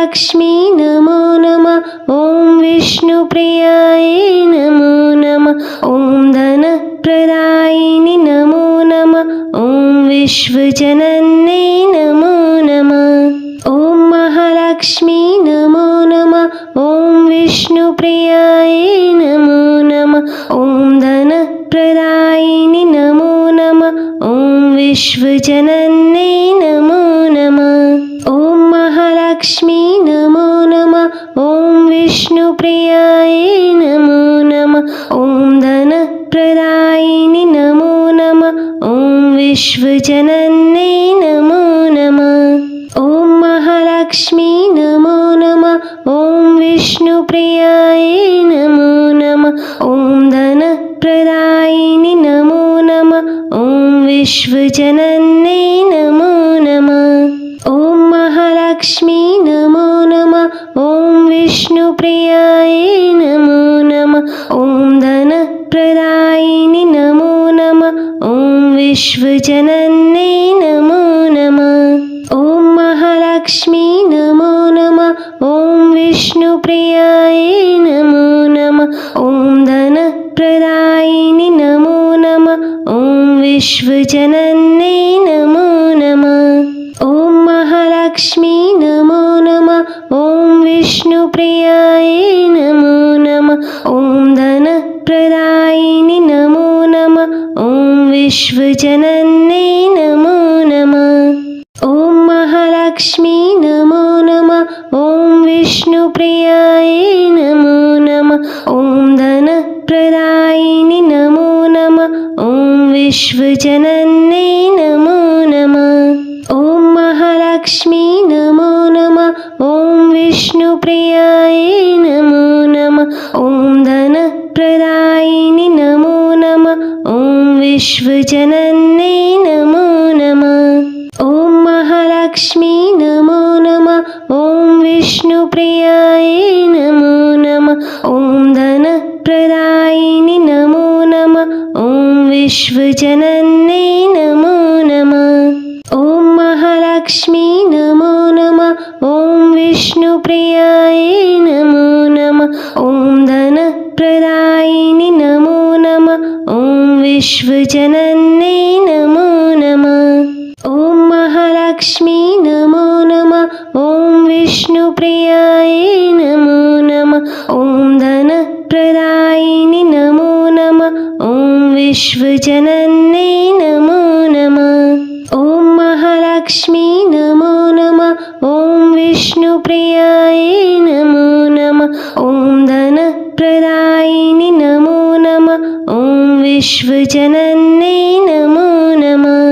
महालक्ष्मी नमो नमः। ॐ विष्णुप्रियाय नमो नमः। ॐ धनप्रदायिनि नमो नमः। ॐ विश्वजनन्यै नमो नमः। ॐ महालक्ष्मी नमो नमः। ॐ विष्णुप्रियाय नमो नमः। ॐ धनप्रदायिनि नमो नमः। ॐ विश्वजनन्यै नमो नमः। ॐ महालक्ष्मी नमो नमः। ॐ विष्णुप्रियाय नमो नमः। ॐ धनप्रदायिनि नमो नमः। ॐ विश्वजनन्यै नमो नमः। ॐ महालक्ष्मी नमो नमः। ॐ विष्णुप्रियाय नमो नमः। ॐ धनप्रदायिनि नमो नमः। ॐ विश्वजनन्यै नमो नमः। ॐ महालक्ष्मी नमो नमः। ॐ विष्णुप्रियाय नमो नमः। ॐ धनप्रदायिनि नमो नमः। ॐ विश्वजनन्यै नमो नमः। ॐ महालक्ष्मी नमो नमः। ॐ विष्णुप्रियाय नमो नमः। ॐ धनप्रदायिनि नमो नमः। ॐ विश्वजनन्यै नमो नमः। ॐ महालक्ष्मी नमो नमः। ॐ विष्णुप्रियाय नमो नमः। ॐ धनप्रदायिनि नमो नमः। ॐ विश्वजनन्यै नमो नमः। ॐ महालक्ष्मी नमो नमः। ॐ विष्णुप्रियाय नमो नमः। ॐ धनप्रदायिनि नमो नमः। ॐ विश्वजनन्यै नमो नमः। ॐ महालक्ष्मी नमो नमः। ॐ विष्णुप्रियाय नमो नमः। ॐ धनप्रदायिनि नमो नमः। ॐ विश्वजनन्यै नमो नमः। ॐ महालक्ष्मी नमो नमः। ॐ विष्णुप्रियाय नमो नमः। ॐ धनप्रदायिनि नमो नमः। ॐ विश्वजनन्यै नमो नमः। ॐ महालक्ष्मी नमो नमः। ॐ विष्णुप्रियाय नमो नमः। ॐ धनप्रदायिनि नमो नमः। ॐ विश्वजनन्यै नमो नमः। ॐ महालक्ष्मी नमो नमः। ॐ विष्णुप्रियाय नमो नमः। ॐ धनप्रदायिनि नमो नमः। ॐ विश्वजनन्यै नमो नमः। ॐ महालक्ष्मी नमो नमः। ॐ विष्णुप्रियाय नमो नमः। ॐ धनप्रदायिनि नमो नमः। ॐ विश्वजनन्यै नमो नमः।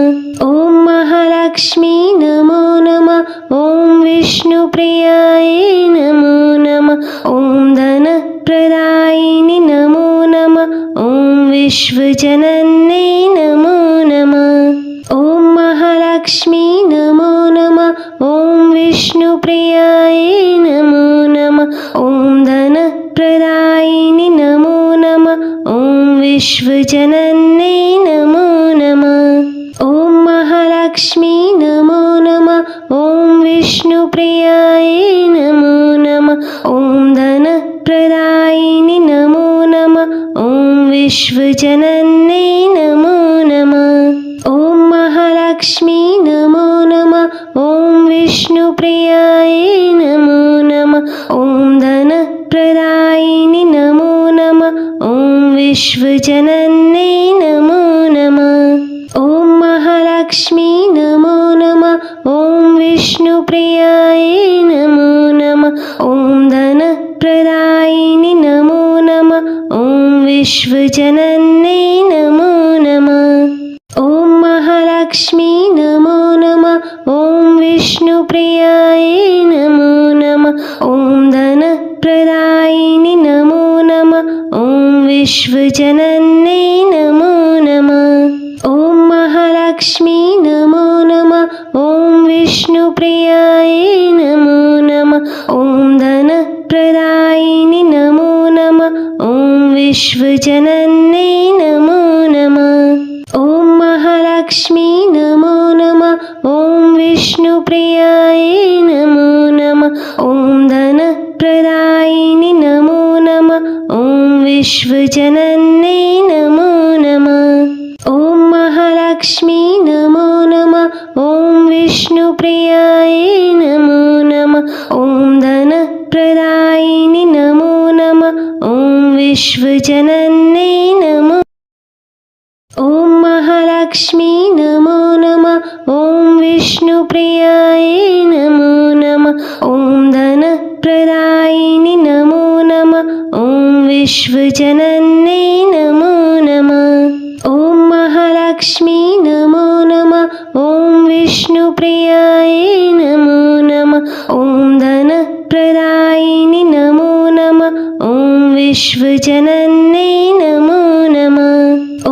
ॐ महालक्ष्मी नमो नमः। ॐ विष्णुप्रियाय नमो नमः। ॐ धनप्रदायिनि नमो नमः। ॐ विश्वजनन्यै नमो नमः। ॐ महालक्ष्मी नमो नमः। ॐ विष्णुप्रियाय नमो नमः। ॐ धनप्रदायिनि नमो नमः। ॐ विश्वजनन्यै नमो नमः। ॐ महालक्ष्मी नमो नमः। ॐ विष्णुप्रियाय नमो नमः। ॐ धनप्रदायिनि नमो नमः। ॐ विश्वजनन्यै नमो नमः। ॐ महालक्ष्मी नमो नमः। ॐ विष्णुप्रियाय नमो नमः। ॐ धनप्रदायिनि नमो नमः। ॐ विश्वजनन्यै नमो नमः। ॐ महालक्ष्मी नमो नमः। ॐ विष्णुप्रियाय नमो नमः। ॐ धनप्रदायिनि नमो नमः। ॐ विश्वजनन्यै नमो नमः। ॐ महालक्ष्मी नमो नमः। ॐ विष्णुप्रियाय नमो नमः। ॐ धनप्रदायिनि नमो नमः। ॐ विश्वजनन्यै नमो नमः। ॐ महालक्ष्मी नमो नमः। ॐ विष्णुप्रियाय नमो नमः। ॐ धनप्रदायिनि नमो नमः। ॐ विश्वजनन्यै नमो नमः। ॐ महालक्ष्मी नमो नमः। ॐ विष्णुप्रियाय नमो नमः। ॐ विश्वजनन्यै नमो नमः। ॐ महालक्ष्मी नमो नमः। ॐ विष्णुप्रियायै नमो नमः। ॐ धनप्रदायिनि नमो नमः। ॐ विश्वजनन्यै नमो। ॐ महालक्ष्मी नमो नमः। ॐ विष्णुप्रियायै नमो नमः। ॐ धनप्रदायिनि नमो नमः। ॐ विश्वजनन्यै नमो नमः। ॐ महालक्ष्मी नमो नमः। ॐ विष्णुप्रियायै नमो नमः। ॐ धनप्रदायिनि नमो नमः। ॐ विश्वजनन्यै नमो नमः।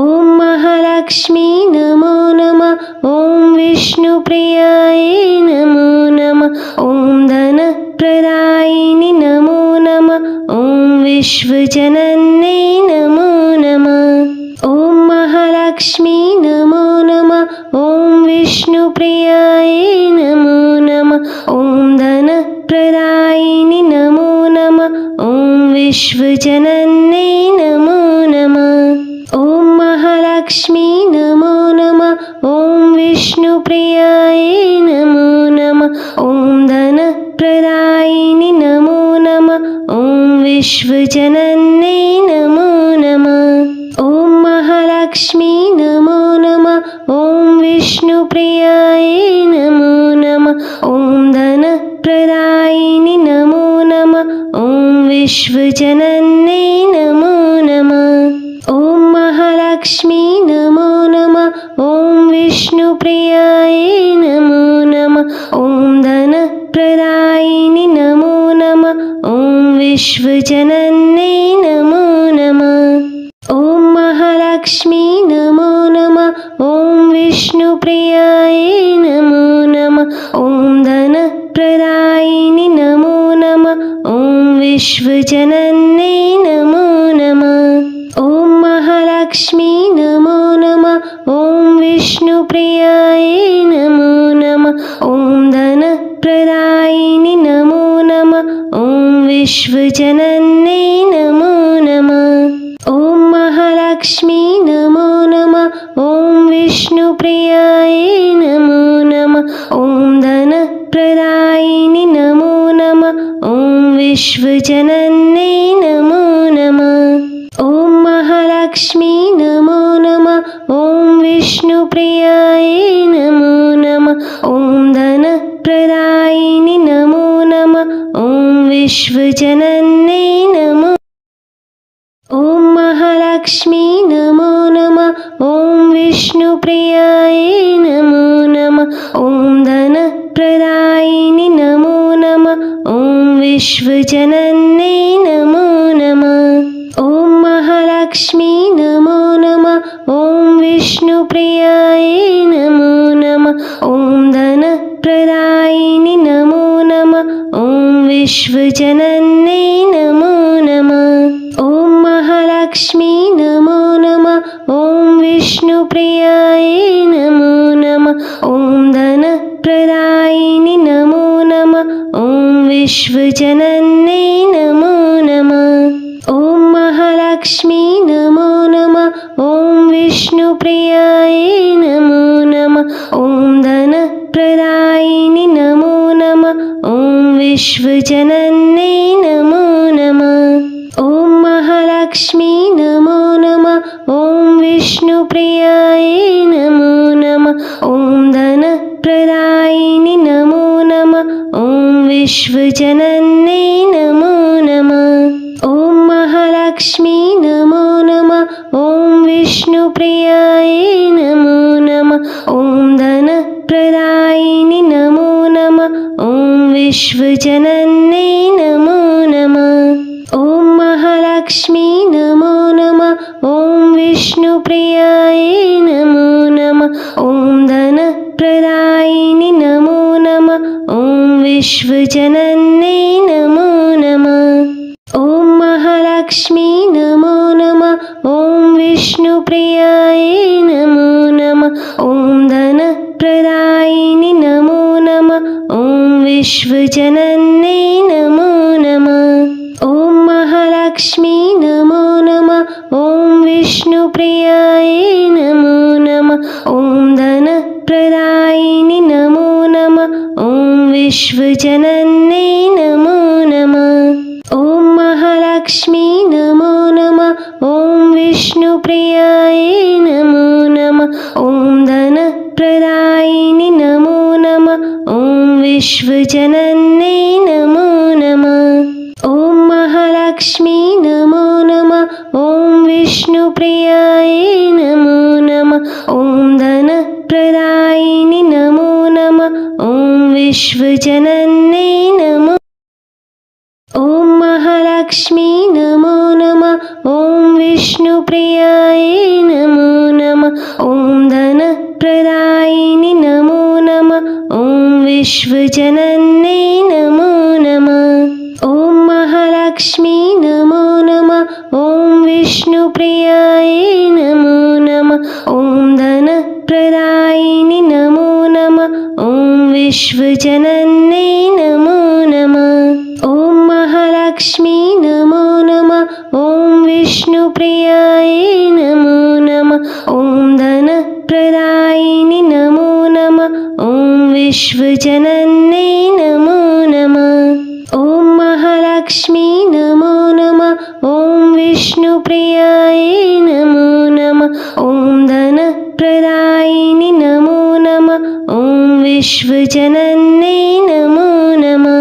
ॐ महालक्ष्मी नमो नमः। ॐ विष्णुप्रियायै नमो नमः। ॐ धनप्रदायिनि नमो नमः। ॐ विश्वजनन्यै नमो नमः। ॐ महालक्ष्मी नमो नमः। ॐ विष्णुप्रियायै नमो नमः। ॐ धनप्रदायिनि नमो नमः। ॐ विश्वजनन्यै नमो नमः। ॐ महालक्ष्मी नमो नमः। ॐ विष्णुप्रियायै नमो नमः। ॐ धनप्रदायिनि नमो नमः। ॐ विश्वजनन्यै नमो नमः। ॐ महालक्ष्मी नमो नमः। ॐ विष्णुप्रियायै नमो नमः। ॐ धनप्रदायिनि नमो नमः। ॐ विश्वजनन्यै नमो नमः। ॐ महालक्ष्मी नमो नमः। ॐ विष्णुप्रियायै नमो नमः। ॐ धनप्रदायिनि नमो नमः। ॐ विश्वजनन्यै नमो नमः। ॐ महालक्ष्मी नमो नमः। ॐ विष्णुप्रियायै नमो नमः। ॐ धनप्रदायिनि नमो नमः। ॐ विश्वजनन्यै नमो नमः। ॐ महालक्ष्मी नमो नमः। ॐ विष्णुप्रियायै नमो नमः। ॐ धनप्रदायिनि नमो नमः। ॐ विश्वजनन्यै नमो नमः। ॐ महालक्ष्मी नमो नमः। ॐ विष्णुप्रियायै नमो नमः। ॐ धनप्रदायिनि नमो नमः। ॐ विश्वजनन्यै नमो नमः। ॐ महालक्ष्मी नमो नमः। ॐ विष्णुप्रियायै नमो नमः। ॐ धनप्रदायिनि नमो नमः। ॐ विश्वजनन्यै नमो। ॐ महालक्ष्मी नमो नमः। ॐ विष्णुप्रियायै नमो नमः। ॐ धनप्रदायिनि नमो नमः। ॐ विश्वजनन्यै नमो नमः। ॐ महालक्ष्मी नमो नमः। ॐ विष्णुप्रियायै नमो नमः। ॐ धनप्रदायिनि नमो नमः। ॐ विश्वजनन्यै नमो नमः। ॐ महालक्ष्मी नमो नमः। ॐ विष्णुप्रियायै नमो नमः। ॐ धनप्रदायिनि नमो नमः। ॐ विश्वजनन्यै नमो नमः। ॐ महालक्ष्मी नमो नमः। ॐ विष्णुप्रियायै नमो नमः। ॐ धनप्रदायिनि नमो नमः। ॐ विश्वजनन्यै नमो नमः। ॐ महालक्ष्मी नमो नमः। ॐ विष्णुप्रियायै नमो नमः। ॐ धनप्रदायिनि नमो नमः। ॐ विश्वजनन्यै नमो नमः। ॐ महालक्ष्मी नमो नमः। ॐ विष्णुप्रियायै नमो नमः। ॐ धनप्रदायिनि नमो नमः। ॐ विश्वजनन्यै नमो नमः। ॐ महालक्ष्मी नमो नमः। ॐ विष्णुप्रियायै नमो नमः। ॐ धनप्रदायिनि नमो नमः। ॐ विश्वजनन्यै नमो नमः। ॐ महालक्ष्मी नमो नमः। ॐ विष्णुप्रियायै नमो नमः। ॐ धनप्रदायिनि नमो नमः। ॐ विश्वजनन्यै नमो नमः। ॐ महालक्ष्मी नमो नमः। विष्णुप्रियाय नमो नमः। ॐ धनप्रदायिनि नमो नमः। ॐ विश्वजनन्यै नमो नमः। ॐ महालक्ष्मी नमो नमः। ॐ विष्णुप्रियाय नमो नमः। ॐ धनप्रदायिनि नमो नमः। ॐ विश्वजनन्यै नमो नमः। ॐ महालक्ष्मी नमो नमः। ॐ विष्णुप्रियाय नमो नमः। ॐ धनप्रदायिनि नमो नमः। ॐ विश्वजनन्यै नमो। ॐ महालक्ष्मी नमो नमः। ॐ विष्णुप्रियाय नमो नमः। ॐ धनप्रदायिनि नमो नमः। ॐ विश्वजनन्यै नमो नमः। ॐ महालक्ष्मी नमो नमः। ॐ विष्णुप्रियाय नमो नमः। ॐ धनप्रदायिनि नमो नमः। ॐ विश्वजनन्यै नमो नमः। ॐ महालक्ष्मी नमो नमः। ॐ विष्णुप्रियाय नमो नमः। ॐ धनप्रदायिनि नमो नमः। ॐ विश्वजनन्यै नमो नमः। ॐ महालक्ष्मी नमो नमः। ॐ विष्णुप्रियाय नमो नमः। ॐ धनप्रदायिनि नमो नमः। ॐ विश्वजनन्यै नमो नमः।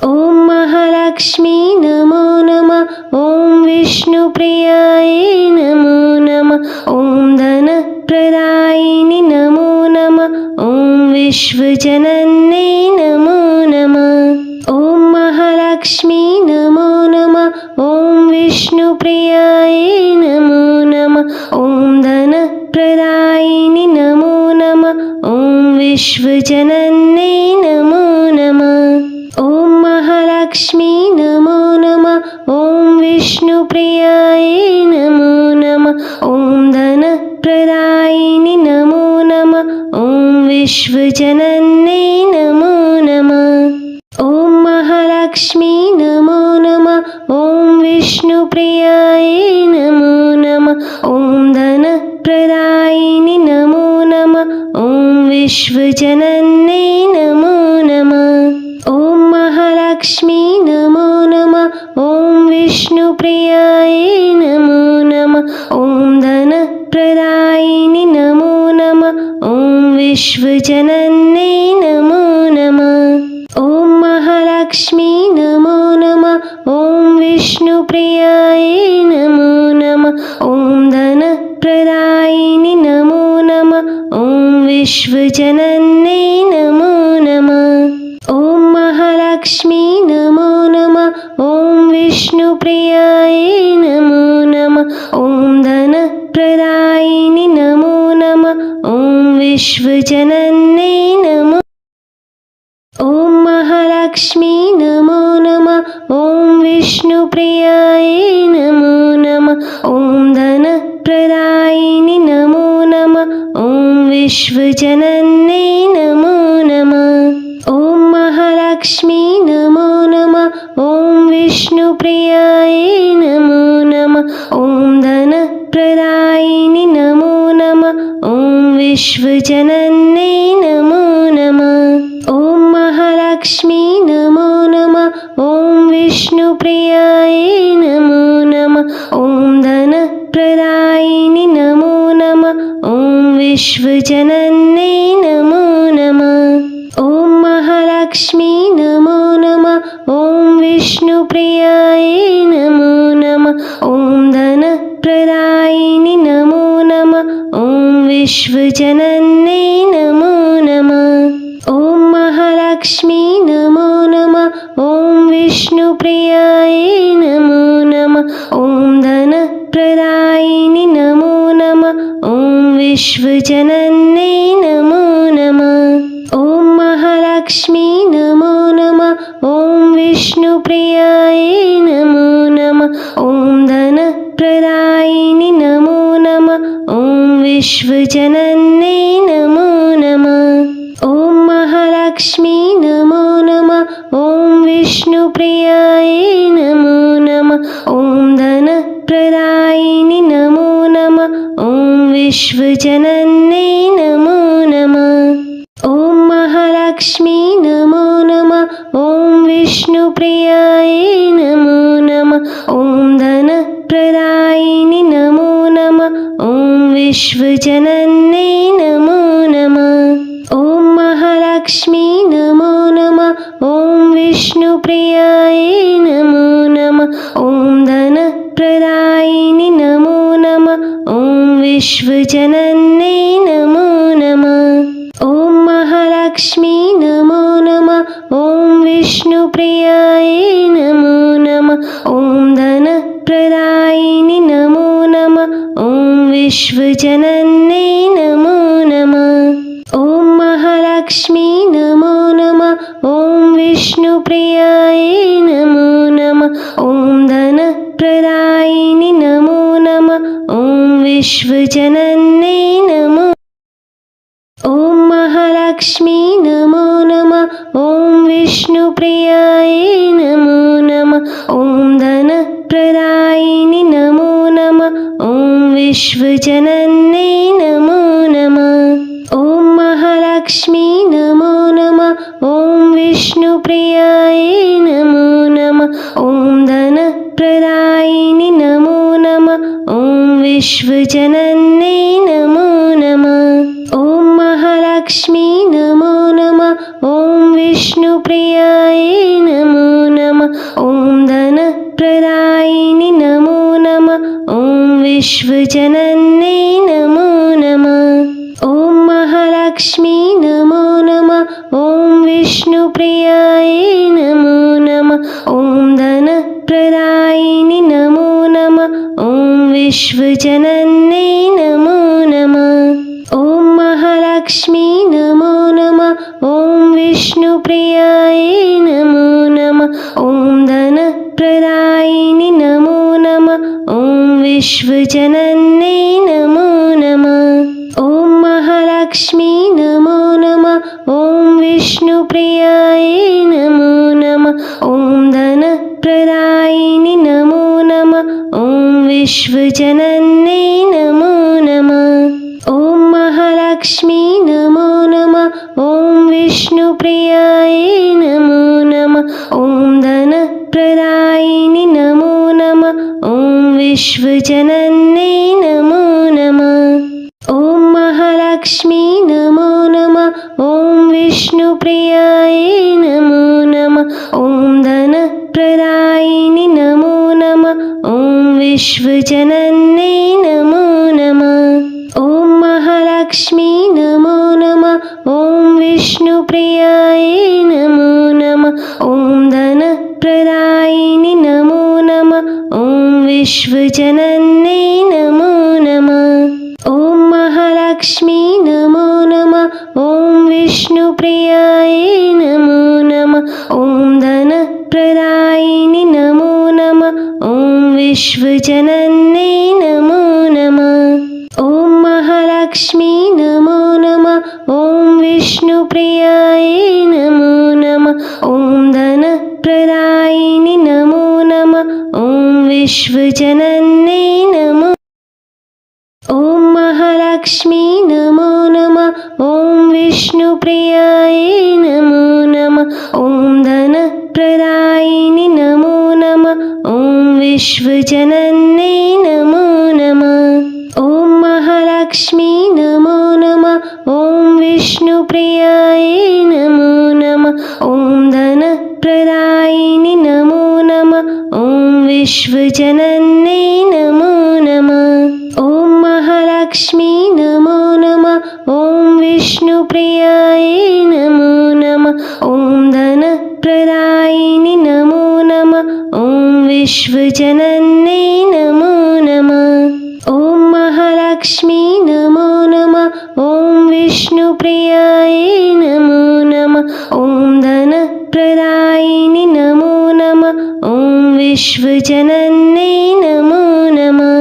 ॐ महालक्ष्मी नमो नमः। ॐ विष्णुप्रियाय नमो नमः। ॐ धनप्रदायिनि नमो नमः। ॐ विश्वजनन्यै नमो नमः। ॐ महालक्ष्मी नमो नमः। ॐ विष्णुप्रियाय नमो नमः। ॐ धनप्रदायिनि नमो नमः। ॐ विश्वजनन्यै नमो नमः। ॐ महालक्ष्मी नमो नमः। ॐ विष्णुप्रियाय नमो नमः। ॐ धनप्रदायिनि नमो नमः। ॐ विश्वजनन्यै नमो नमः। ॐ महालक्ष्मी नमो नमः। ॐ विष्णुप्रियाय नमो नमः। ॐ धनप्रदायिनि नमो नमः। ॐ विश्वजनन्यै नमो नमः। ॐ महालक्ष्मी नमो नमः। ॐ विष्णुप्रियाय नमो नमः। ॐ धनप्रदायिनि नमो नमः। ॐ विश्वजनन्यै नमो नमः। ॐ महालक्ष्मी नमो नमः। ॐ विष्णुप्रियाय नमो नमः। ॐ धनप्रदायिनि नमो नमः। ॐ विश्वजनन्यै नमो नमः। ॐ महालक्ष्मी नमो नमः। ॐ विष्णुप्रियाय नमो नमः। ॐ धनप्रदायिनि नमो नमः। ॐ विश्वजनन्यै नमो। ॐ महालक्ष्मी नमो नमः। ॐ विष्णुप्रियाय नमो नमः। ॐ धनप्रदायिनि नमो नमः। ॐ विश्वजनन्यै नमो नमः। ॐ महालक्ष्मी नमो नमः। ॐ विष्णुप्रियाय नमो नमः। ॐ धनप्रदायिनि नमो नमः। ॐ विश्वजनन्यै नमो नमः। ॐ महालक्ष्मी नमो नमः। ॐ विष्णुप्रियाय नमो नमः। ॐ धनप्रदायिनि नमो नमः। ॐ विश्वजनन्यै नमो नमः। ॐ महालक्ष्मी नमो नमः। ॐ विष्णुप्रियाय नमो नमः। ॐ धनप्रदायिनि नमो नमः। ॐ विश्वजनन्यै नमो नमः। ॐ महालक्ष्मी नमो नमः। ॐ विष्णुप्रियाय नमो नमः। ॐ धनप्रदायिनि नमो नमः। ॐ विश्वजनन्यै नमो नमः। ॐ महालक्ष्मी नमो नमः। ॐ विष्णुप्रियाय नमो नमः। ॐ धनप्रदायिनि नमो नमः। ॐ विश्वजनन्यै नमो नमः। ॐ महालक्ष्मी नमो नमः। ॐ विष्णुप्रियाय नमो नमः। ॐ धनप्रदायिनि नमो विश्वजनन्यै नमो नमः। ॐ महालक्ष्मी नमो नमः। ॐ विष्णुप्रियायै नमो नमः। ॐ धनप्रदायिनि नमो नमः। ॐ विश्वजनन्यै नमो नमः। ॐ महालक्ष्मी नमो नमः। ॐ विष्णुप्रियायै नमो नमः। ॐ धनप्रदायिनि नमो नमः। ॐ विश्वजनन्यै नमो नमः। ॐ महालक्ष्मी नमो नमः। ॐ विष्णुप्रियायै नमो नमः। ॐ धनप्रदायिनि नमो नमः। ॐ विश्वजनन्यै नमो नमः। ॐ महालक्ष्मी नमो नमः। ॐ विष्णुप्रियायै नमो नमः। ॐ धनप्रदायिनि नमो नमः। ॐ विश्वजनन्यै नमो। ॐ महालक्ष्मी नमो नमः। ॐ विष्णुप्रियायै नमो नमः। ॐ धनप्रदायिनि नमो नमः। ॐ विश्वजनन्यै नमो नमः। ॐ महालक्ष्मी नमो नमः। ॐ विष्णुप्रियायै नमो नमः। ॐ धनप्रदायिनि नमो नमः। ॐ विश्वजनन्यै नमो नमः। ॐ महालक्ष्मी नमो नमः। ॐ विष्णुप्रियायै नमो नमः। ॐ धनप्रदायिनि नमो नमः। ॐ विश्वजनन्यै नमो नमः। ॐ महालक्ष्मी नमो नमः। ॐ विष्णुप्रियायै नमो नमः। ॐ धनप्रदायिनि नमो नमः। ॐ विश्वजनन्यै नमो नमः। ॐ महालक्ष्मी नमो नमः। ॐ विष्णुप्रियायै नमो नमः। ॐ धनप्रदायिनि नमो नमः। ॐ विश्वजनन्यै नमो नमः। ॐ महालक्ष्मी नमो नमः। ॐ विष्णुप्रियायै नमो नमः। ॐ धनप्रदायिनि नमो नमः। ॐ विश्वजनन्यै नमो नमः। ॐ महालक्ष्मी नमो नमः। ॐ विष्णुप्रियायै नमो नमः। ॐ धनप्रदायिनि नमो नमः। ॐ विश्वजनन्यै नमो नमः। ॐ महालक्ष्मी नमो नमः। ॐ विष्णुप्रियायै नमो नमः। ॐ धनप्रदायिनि नमो नमः। ॐ विश्वजनन्यै नमो नमः। ॐ महालक्ष्मी नमो नमः। ॐ विष्णुप्रियायै नमो नमः। ॐ धनप्रदायिनि नमो नमः। ॐ विश्वजनन्यै नमो नमः। ॐ महालक्ष्मी नमो नमः। ॐ विष्णुप्रियायै नमो नमः। ॐ धनप्रदायिनि नमो नमः। ॐ विश्वजनन्यै नमो नमः। ॐ महालक्ष्मी नमो नमः। ॐ विष्णुप्रियायै नमो नमः। ॐ धनप्रदायिनि नमो नमः। ॐ विश्वजनन्यै नमो। ॐ महालक्ष्मी नमो नमः। ॐ विष्णुप्रियायै नमो नमः। ॐ धनप्रदायिनि नमो नमः। ॐ विश्वजनन्यै नमो नमः। ॐ महालक्ष्मी नमो नमः। ॐ विष्णुप्रियायै नमो नमः। ॐ धनप्रदायिनि नमो नमः। ॐ विश्वजनन्यै नमो नमः। ॐ महालक्ष्मी नमो नमः। ॐ विष्णुप्रियायै नमो नमः। ॐ धनप्रदायिनि नमो नमः। ॐ विश्वजनन्यै नमो नमः। ॐ महालक्ष्मी नमो नमः। ॐ विष्णुप्रियायै नमो नमः। ॐ धनप्रदायिनि नमो नमः। ॐ विश्वजनन्यै नमो नमः।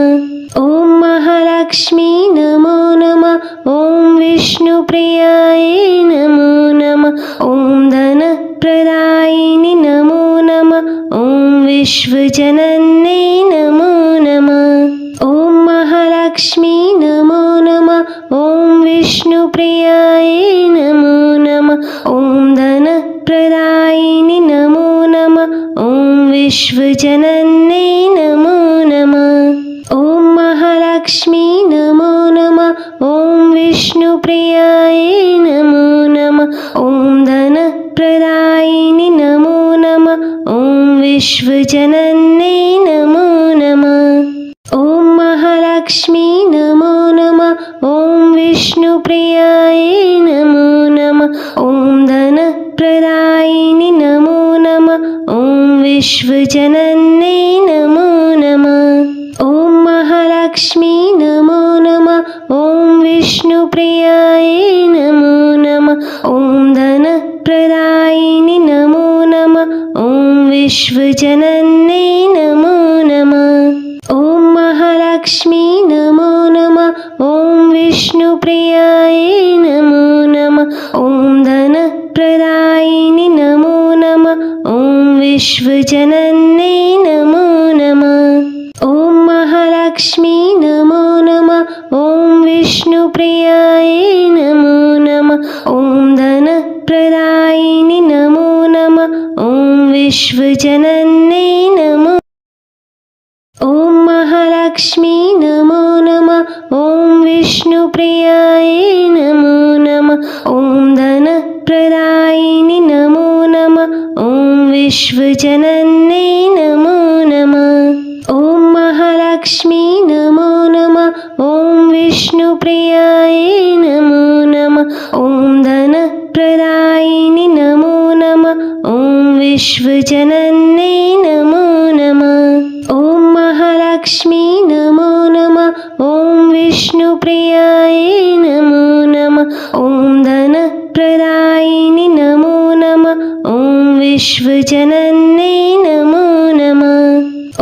ॐ महालक्ष्मी नमो नमः। ॐ विष्णुप्रियायै नमो नमः। ॐ धनप्रदायिनि नमो नमः। ॐ विश्वजनन्यै नमो नमः। ॐ महालक्ष्मी नमो नमः। विष्णुप्रियाय नमो नमः। ॐ धनप्रदायिनि नमो नमः। ॐ विश्वजनन्यै नमो नमः। ॐ महालक्ष्मी नमो नमः। ॐ विष्णुप्रियाय नमो नमः। ॐ धनप्रदायिनि नमो नमः। ॐ विश्वजनन्यै नमो नमः। ॐ महालक्ष्मी नमो नमः। ॐ विष्णुप्रियाय नमो नमः। ॐ धनप्रदायिनि नमो नमः। ॐ विश्वजनन्यै नमो नमः। ॐ महालक्ष्मी नमो नमः। ॐ विष्णुप्रियाय नमो नमः। ॐ धनप्रदायिनि नमो नमः। ॐ विश्वजनन्यै नमो नमः। ॐ महालक्ष्मी नमो नमः। ॐ विष्णुप्रियाय नमो नमः। ॐ धनप्रदायिनि नमो नमः। ॐ विश्वजनन्यै नमो नमः। ॐ महालक्ष्मी नमो नमः। ॐ विष्णुप्रियाय नमो नमः। ॐ धनप्रदायिनि नमो नमः। ॐ विश्वजनन्यै नमो। ॐ महालक्ष्मी नमो नमः। ॐ विष्णुप्रियाय नमो नमः। ॐ धनप्रदायिनि नमो नमः। ॐ विश्वजनन्यै नमो नमः। ॐ महालक्ष्मी नमो नमः। ॐ विष्णुप्रियाय नमो नमः। ॐ धनप्रदायिनि नमो नमः। ॐ विश्वजनन्यै नमो नमः। ॐ महालक्ष्मी नमो नमः। ॐ विष्णुप्रियाय नमो नमः। ॐ धनप्रदायिनि नमो नमः। ॐ विश्वजनन्यै नमो नमः।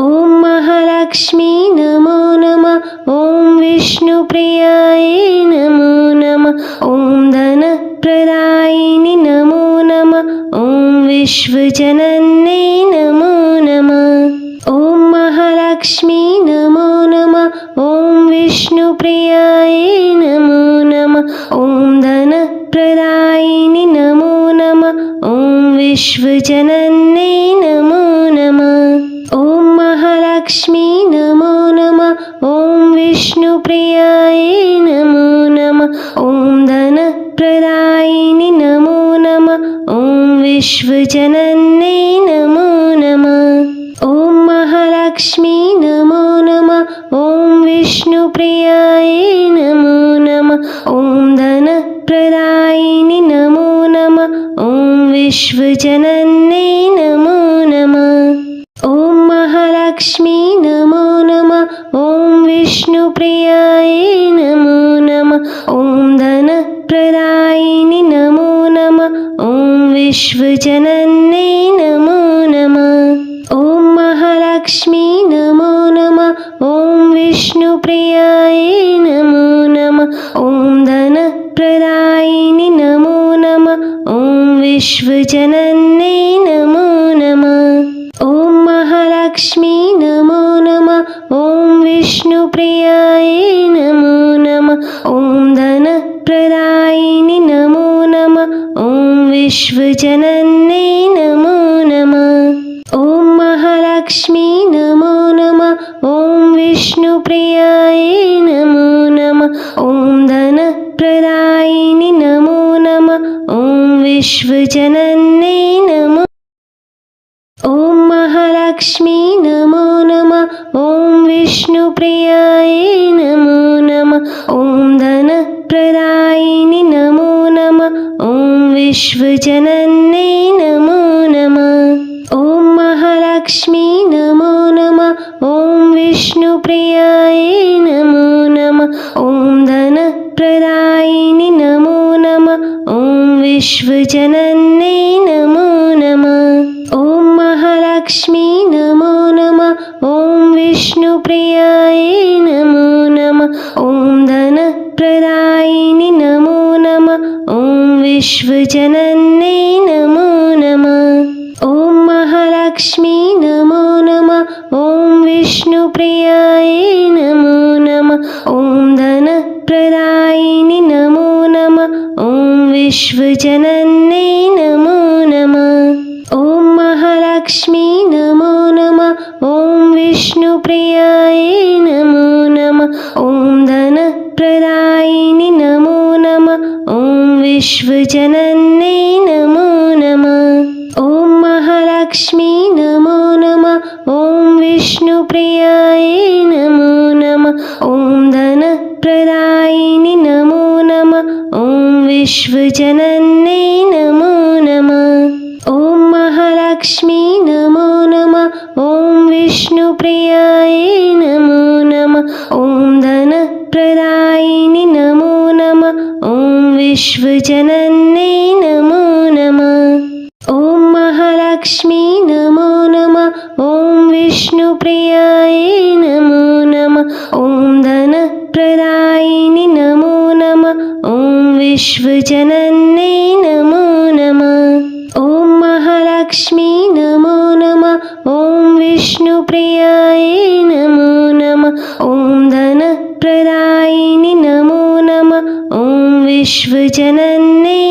ॐ महालक्ष्मी नमो नमः। ॐ विष्णुप्रियाय नमो नमः। ॐ धनप्रदायिनि नमो नमः। ॐ विश्वजनन्यै नमो नमः। ॐ महालक्ष्मी नमो नमः। ॐ विष्णुप्रियाय नमो नमः। ॐ धनप्रदायिनि नमो नमः। ॐ विश्वजनन्यै नमो नमः। ॐ महालक्ष्मी नमो नमः। ॐ विष्णुप्रियाय नमो नमः। ॐ धनप्रदायिनि नमो नमः। ॐ विश्वजनन्यै नमो नमः। ॐ महालक्ष्मी नमो नमः। ॐ विष्णुप्रियाय नमो नमः। ॐ धनप्रदायिनि नमो नमः। ॐ विश्वजनन्यै नमो नमः। ॐ महालक्ष्मी नमो नमः। ॐ विष्णुप्रियाय नमो नमः। ॐ धनप्रदायिनि नमो नमः। ॐ विश्वजनन्यै नमो नमः। ॐ महालक्ष्मी नमो नमः। ॐ विष्णुप्रियाय नमो नमः। ॐ धनप्रदायिनि नमो नमः। ॐ विश्वजनन्यै नमो नमः। ॐ महालक्ष्मी नमो नमः। ॐ विष्णुप्रियाय नमो नमः। ॐ धनप्रदायिनि नमो नमः। ॐ विश्वजनन्यै नमो नमः। ॐ महालक्ष्मी नमो नमः। ॐ विष्णुप्रियाय नमो नमः। ॐ धनप्रदायिनि नमो नमः। ॐ विश्वजनन्यै नमो। ॐ महालक्ष्मी नमो नमः। ॐ विष्णुप्रियाय नमो नमः। ॐ धनप्रदायिनि नमो नमः। ॐ विश्वजनन्यै नमो नमः। ॐ महालक्ष्मी नमो नमः। ॐ विष्णुप्रियाय नमो नमः। ॐ धनप्रदायिनि नमो नमः। ॐ विश्वजनन्यै नमो नमः। ॐ महालक्ष्मी नमो नमः। ॐ विष्णुप्रियाय नमो नमः। ॐ धनप्रदायिनि नमो नमः। ॐ विश्वजनन्यै नमो नमः। ॐ महालक्ष्मी नमो नमः। ॐ विष्णुप्रियाय नमो नमः। ॐ धनप्रदायिनि नमो नमः। विश्वजनन्यै नमो नमः। ॐ महालक्ष्मी नमो नमः। ॐ विष्णुप्रियायै नमो नमः। ॐ धनप्रदायिनि नमो नमः। ॐ विश्वजनन्यै नमो नमः। ॐ महालक्ष्मी नमो नमः। ॐ विष्णुप्रियायै नमो नमः। ॐ धनप्रदायिनि नमो नमः। ॐ विश्वजनन्यै नमो नमः। ॐ महालक्ष्मी नमो नमः। ॐ विष्णुप्रियायै नमो नमः। ॐ धनप्रदायिनि नमो नमः। ॐ विश्वजनन्यै नमो नमः। ॐ महालक्ष्मी नमो नमः। ॐ विष्णुप्रियायै नमो नमः। ॐ धनप्रदायिनि नमो नमः। ॐ विश्वजनन्यै नमो नमः। ॐ महालक्ष्मी नमो नमः। ॐ विष्णुप्रियायै नमो नमः। ॐ धनप्रदायिनि नमो नमः। ॐ विश्वजनन्यै